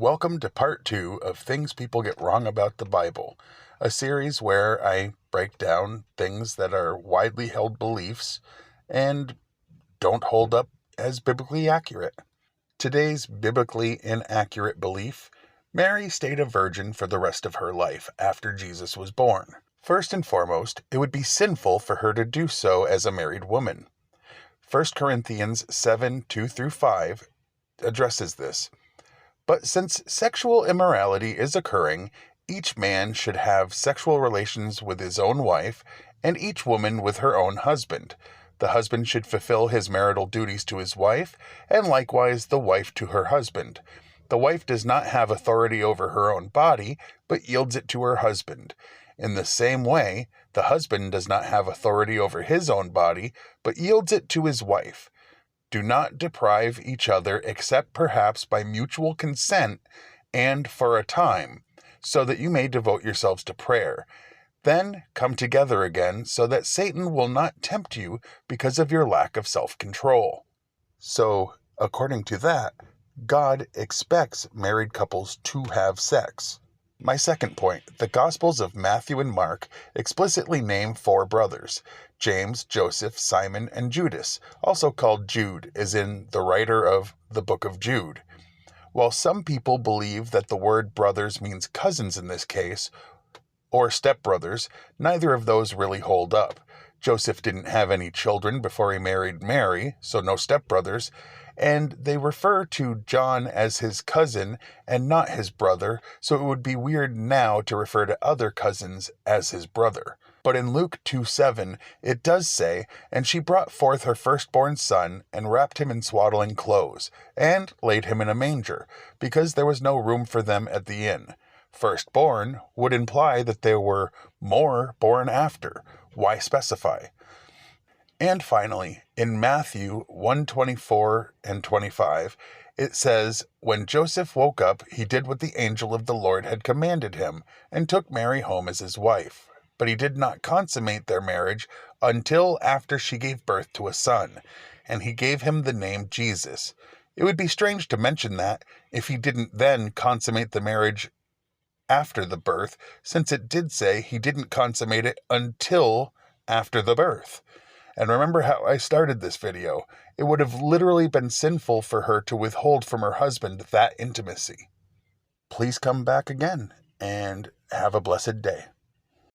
Welcome to part 2 of Things People Get Wrong About the Bible, a series where I break down things that are widely held beliefs and don't hold up as biblically accurate. Today's biblically inaccurate belief: Mary stayed a virgin for the rest of her life after Jesus was born. First and foremost, it would be sinful for her to do so as a married woman. 1 Corinthians 7:2-5 addresses this. But since sexual immorality is occurring, each man should have sexual relations with his own wife, and each woman with her own husband. The husband should fulfill his marital duties to his wife, and likewise the wife to her husband. The wife does not have authority over her own body, but yields it to her husband. In the same way, the husband does not have authority over his own body, but yields it to his wife. Do not deprive each other except perhaps by mutual consent and for a time, so that you may devote yourselves to prayer. Then come together again so that Satan will not tempt you because of your lack of self-control. So, according to that, God expects married couples to have sex. My second point: the Gospels of Matthew and Mark explicitly name 4 brothers: James, Joseph, Simon, and Judas, also called Jude, as in the writer of the book of Jude. While some people believe that the word brothers means cousins in this case, or stepbrothers, neither of those really hold up. Joseph didn't have any children before he married Mary, so no stepbrothers, and they refer to John as his cousin and not his brother, so it would be weird now to refer to other cousins as his brother. But in Luke 2:7, it does say, "And she brought forth her firstborn son, and wrapped him in swaddling clothes, and laid him in a manger, because there was no room for them at the inn." Firstborn would imply that there were more born after. Why specify? And finally, in Matthew 1:24-25, it says, "When Joseph woke up, he did what the angel of the Lord had commanded him, and took Mary home as his wife. But he did not consummate their marriage until after she gave birth to a son, and he gave him the name Jesus." It would be strange to mention that if he didn't then consummate the marriage after the birth, since it did say he didn't consummate it until after the birth. And remember how I started this video. It would have literally been sinful for her to withhold from her husband that intimacy. Please come back again, and have a blessed day.